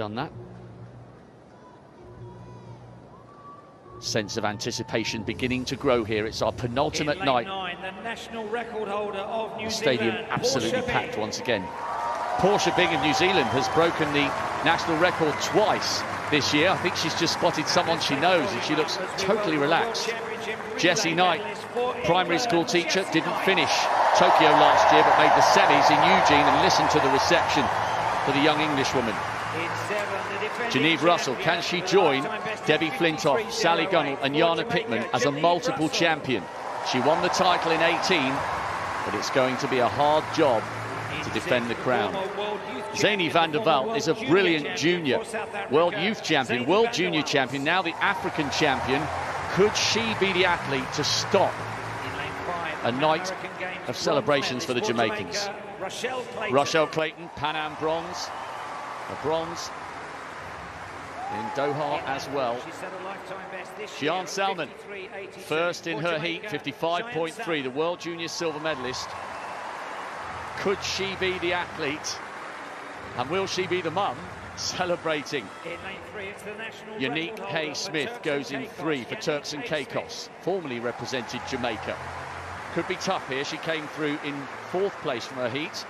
done that. Sense of anticipation beginning to grow here. It's our penultimate night. The national record holder of New the stadium Zealand, absolutely packed once again. Portia Bing of New Zealand has broken the national record twice this year. I think she's just spotted someone she knows and she looks totally relaxed. Jessie Knight, primary school teacher, didn't finish Tokyo last year but made the semis in Eugene, and listened to the reception for the young Englishwoman. Janieve Russell, can she join Debbie Flintoff, Sally Gunnell and Jana Pittman as a multiple champion? She won the title in 18, but it's going to be a hard job to defend the crown. Zeney van der Walt is a brilliant junior, world youth champion, world junior champion, now the African champion. Could she be the athlete to stop a night of celebrations for the Jamaicans? Rochelle Clayton, Pan Am bronze, a bronze in Doha as well. Shiann Salmon, first in her heat, 55.3, the world junior silver medalist. Could she be the athlete? And will she be the mum celebrating? Unique Hay-Smith goes in 3 for Turks and Caicos, formerly represented Jamaica. Could be tough here. She came through in 4th place from her heat.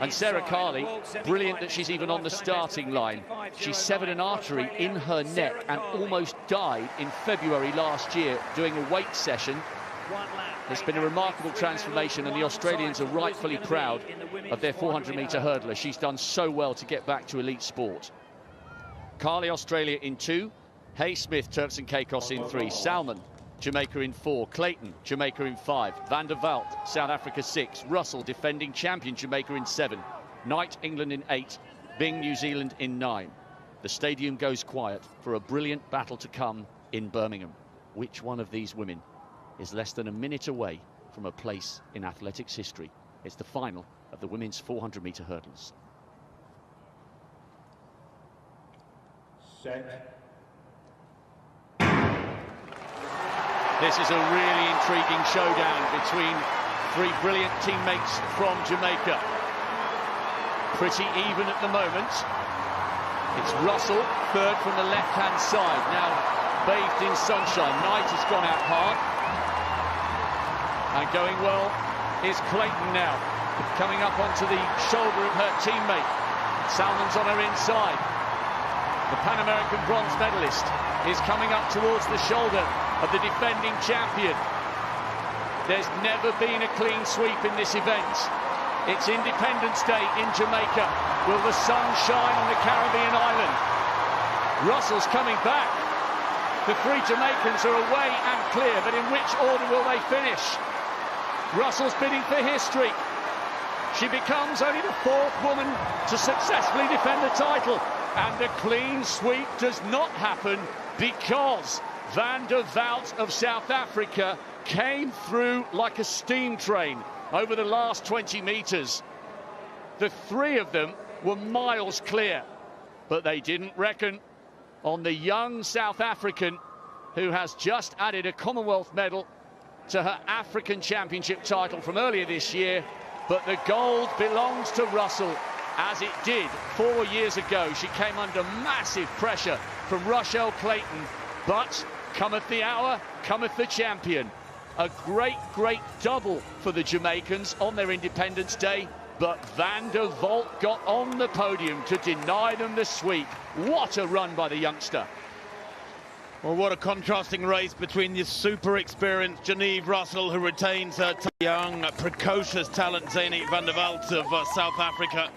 And Sarah Carley, brilliant that she's even on the starting line. She severed an artery in her neck and almost died in February last year doing a weight session. It's been a remarkable transformation, and the Australians are rightfully proud of their 400-metre hurdler. She's done so well to get back to elite sport. Carley, Australia in 2. Hay-Smith, Turks and Caicos in 3. Salmon, Jamaica in 4. Clayton, Jamaica in 5. Van der Walt, South Africa 6. Russell, defending champion, Jamaica in 7. Knight, England in 8. Bing, New Zealand in 9. The stadium goes quiet for a brilliant battle to come in Birmingham. Which one of these women is less than a minute away from a place in athletics history? It's the final of the women's 400-metre hurdles. Set. This is a really intriguing showdown between 3 brilliant teammates from Jamaica. Pretty even at the moment. It's Russell, 3rd from the left-hand side, now bathed in sunshine. Knight has gone out hard. And going well is Clayton now, coming up onto the shoulder of her teammate. Salmon's on her inside. The Pan American bronze medalist is coming up towards the shoulder of the defending champion. There's never been a clean sweep in this event. It's Independence Day in Jamaica. Will the sun shine on the Caribbean island? Russell's coming back. The 3 Jamaicans are away and clear, but in which order will they finish? Russell's bidding for history. She becomes only the 4th woman to successfully defend the title. And the clean sweep does not happen because Van der Walt of South Africa came through like a steam train over the last 20 metres. The 3 of them were miles clear, but they didn't reckon on the young South African who has just added a Commonwealth medal to her African Championship title from earlier this year. But the gold belongs to Russell, as it did 4 years ago. She came under massive pressure from Rochelle Clayton, but cometh the hour, cometh the champion. A great, great double for the Jamaicans on their Independence Day, but Van der Walt got on the podium to deny them the sweep. What a run by the youngster. Well, what a contrasting race between the super experienced Janieve Russell, who retains her young, precocious talent, Zeney van der Walt of South Africa.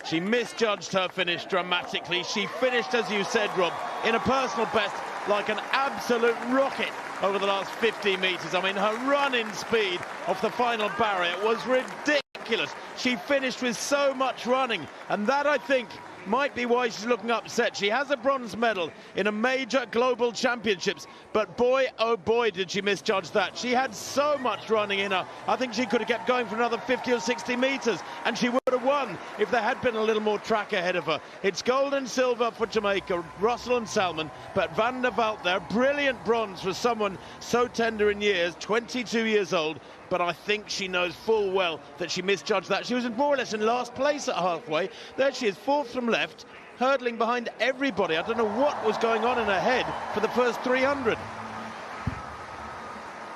She misjudged her finish dramatically. She finished, as you said, Rob, in a personal best, like an absolute rocket over the last 50 metres. I mean, her run-in speed off the final barrier was ridiculous. She finished with so much running, and that, I think, might be why she's looking upset. She has a bronze medal in a major global championships, but boy, oh boy, did she misjudge that. She had so much running in her. I think she could have kept going for another 50 or 60 metres, and she would have won if there had been a little more track ahead of her. It's gold and silver for Jamaica, Russell and Salmon, but Van der Walt there, brilliant bronze for someone so tender in years, 22 years old, but I think she knows full well that she misjudged that. She was more or less in last place at halfway. There she is, 4th from left. hurdling behind everybody. I don't know what was going on in her head for the first 300.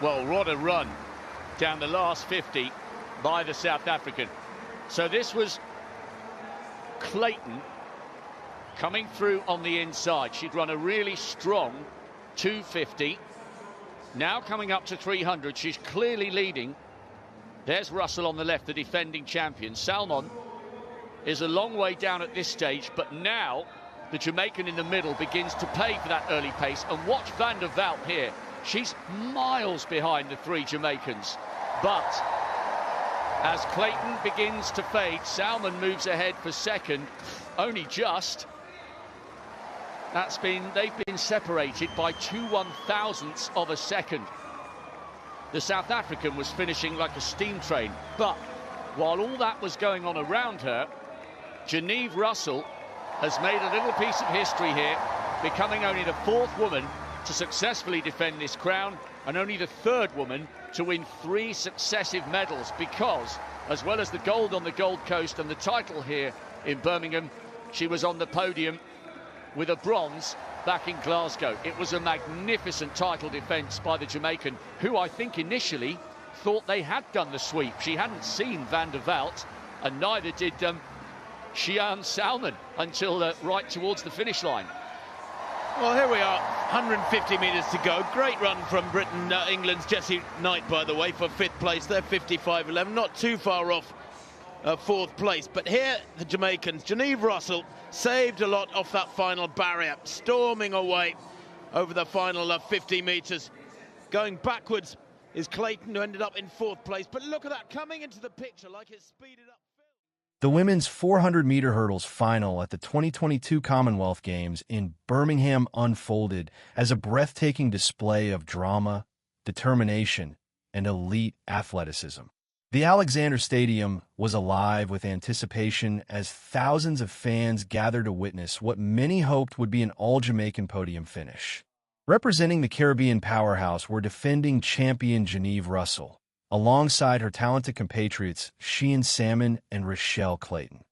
Well, what a run down the last 50 by the South African. So this was Clayton coming through on the inside. She'd run a really strong 250. Now coming up to 300, she's clearly leading. There's Russell on the left, the defending champion. Salmon is a long way down at this stage, but now the Jamaican in the middle begins to pay for that early pace. And watch Van der Walt here. She's miles behind the three Jamaicans. But as Clayton begins to fade, Salmon moves ahead for second, only just. They've been separated by 2/1000ths of a second. The South African was finishing like a steam train, but while all that was going on around her, Janieve Russell has made a little piece of history here, becoming only the fourth woman to successfully defend this crown and only the third woman to win 3 successive medals, because as well as the gold on the Gold Coast and the title here in Birmingham, she was on the podium with a bronze back in Glasgow. It was a magnificent title defence by the Jamaican, who I think initially thought they had done the sweep. She hadn't seen Van der Walt, and neither did Shiann Salmon until right towards the finish line. Well, here we are, 150 metres to go. Great run from Britain. England's Jessie Knight, by the way, for 5th place. They're 55.11, not too far off 4th place. But here, the Jamaicans, Janieve Russell, saved a lot off that final barrier, storming away over the final 50 metres. Going backwards is Clayton, who ended up in 4th place. But look at that, coming into the picture like it's speeded up. The women's 400-meter hurdles final at the 2022 Commonwealth Games in Birmingham unfolded as a breathtaking display of drama, determination, and elite athleticism. The Alexander Stadium was alive with anticipation as thousands of fans gathered to witness what many hoped would be an all-Jamaican podium finish. Representing the Caribbean powerhouse were defending champion Janieve Russell, alongside her talented compatriots Shiann, Salmon, and Rochelle, Clayton,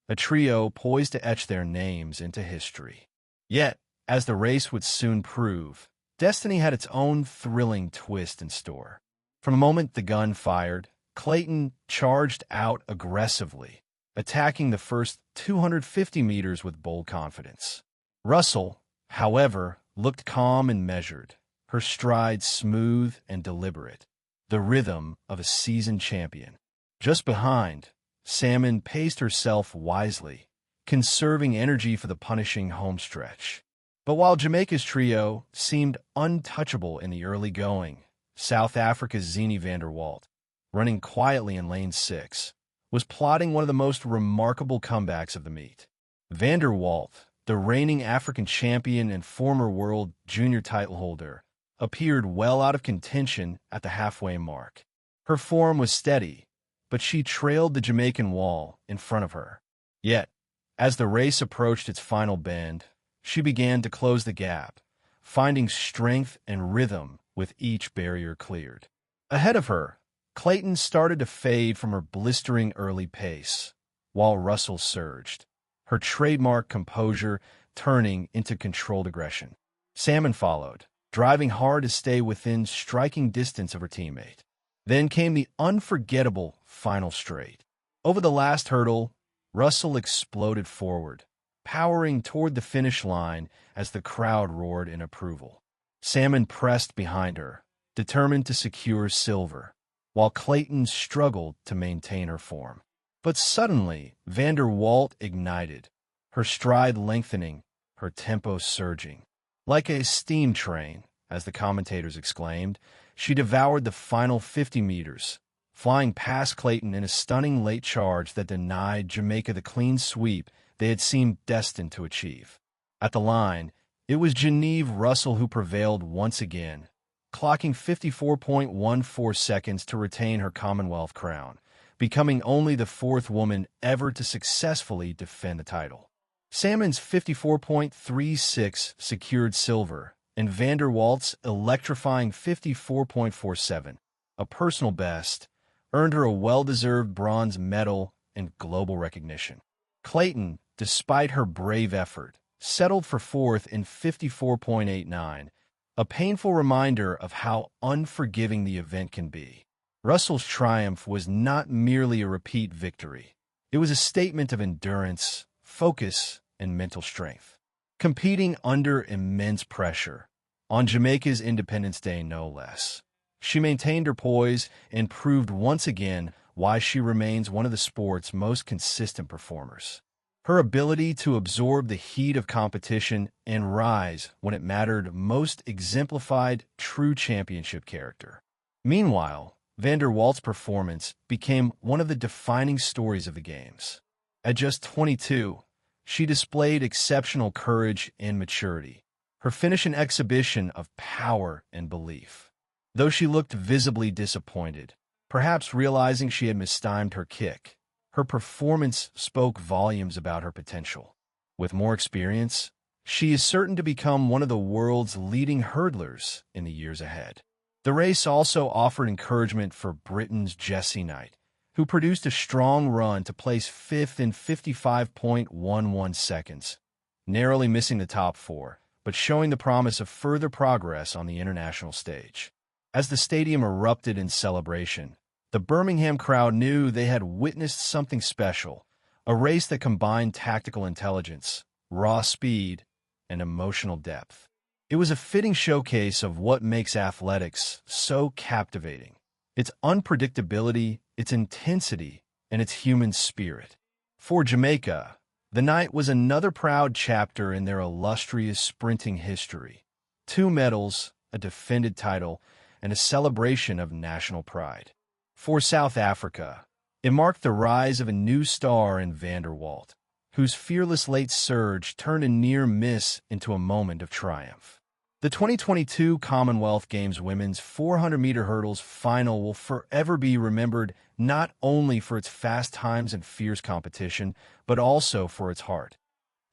a trio poised to etch their names into history. Yet, as the race would soon prove, destiny had its own thrilling twist in store. From the moment the gun fired, Clayton charged out aggressively, attacking the first 250 meters with bold confidence. Russell, however, looked calm and measured, her stride smooth and deliberate, the rhythm of a seasoned champion. Just behind, Salmon paced herself wisely, conserving energy for the punishing homestretch. But while Jamaica's trio seemed untouchable in the early going, South Africa's Zeney van der Walt, running quietly in lane 6, was plotting one of the most remarkable comebacks of the meet. Van der Walt, the reigning African champion and former world junior title holder, appeared well out of contention at the halfway mark. Her form was steady, but she trailed the Jamaican wall in front of her. Yet, as the race approached its final bend, she began to close the gap, finding strength and rhythm with each barrier cleared. Ahead of her, Clayton started to fade from her blistering early pace, while Russell surged, her trademark composure turning into controlled aggression. Salmon followed, driving hard to stay within striking distance of her teammate. Then came the unforgettable final straight. Over the last hurdle, Russell exploded forward, powering toward the finish line as the crowd roared in approval. Salmon pressed behind her, determined to secure silver, while Clayton struggled to maintain her form. But suddenly, Van der Walt ignited, her stride lengthening, her tempo surging. Like a steam train, as the commentators exclaimed, she devoured the final 50 meters, flying past Clayton in a stunning late charge that denied Jamaica the clean sweep they had seemed destined to achieve. At the line, it was Janieve Russell who prevailed once again, clocking 54.14 seconds to retain her Commonwealth crown, becoming only the 4th woman ever to successfully defend the title. Salmon's 54.36 secured silver, and Van der Walt's electrifying 54.47, a personal best, earned her a well-deserved bronze medal and global recognition. Clayton, despite her brave effort, settled for fourth in 54.89, a painful reminder of how unforgiving the event can be. Russell's triumph was not merely a repeat victory. It was a statement of endurance, focus, and mental strength. Competing under immense pressure, on Jamaica's Independence Day no less, she maintained her poise and proved once again why she remains one of the sport's most consistent performers. Her ability to absorb the heat of competition and rise when it mattered most exemplified true championship character. Meanwhile, Walt's performance became one of the defining stories of the Games. At just 22, she displayed exceptional courage and maturity, her finish an exhibition of power and belief. Though she looked visibly disappointed, perhaps realizing she had mistimed her kick, her performance spoke volumes about her potential. With more experience, she is certain to become one of the world's leading hurdlers in the years ahead. The race also offered encouragement for Britain's Jessie Knight, who produced a strong run to place fifth in 55.11 seconds, narrowly missing the top four, but showing the promise of further progress on the international stage. As the stadium erupted in celebration, the Birmingham crowd knew they had witnessed something special, a race that combined tactical intelligence, raw speed, and emotional depth. It was a fitting showcase of what makes athletics so captivating: its unpredictability, its intensity, and its human spirit. For Jamaica, the night was another proud chapter in their illustrious sprinting history. 2 medals, a defended title, and a celebration of national pride. For South Africa, it marked the rise of a new star in Walt, whose fearless late surge turned a near miss into a moment of triumph. The 2022 Commonwealth Games women's 400-meter hurdles final will forever be remembered not only for its fast times and fierce competition, but also for its heart.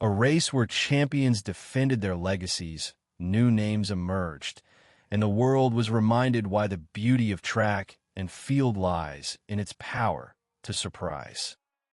A race where champions defended their legacies, new names emerged, and the world was reminded why the beauty of track and field lies in its power to surprise.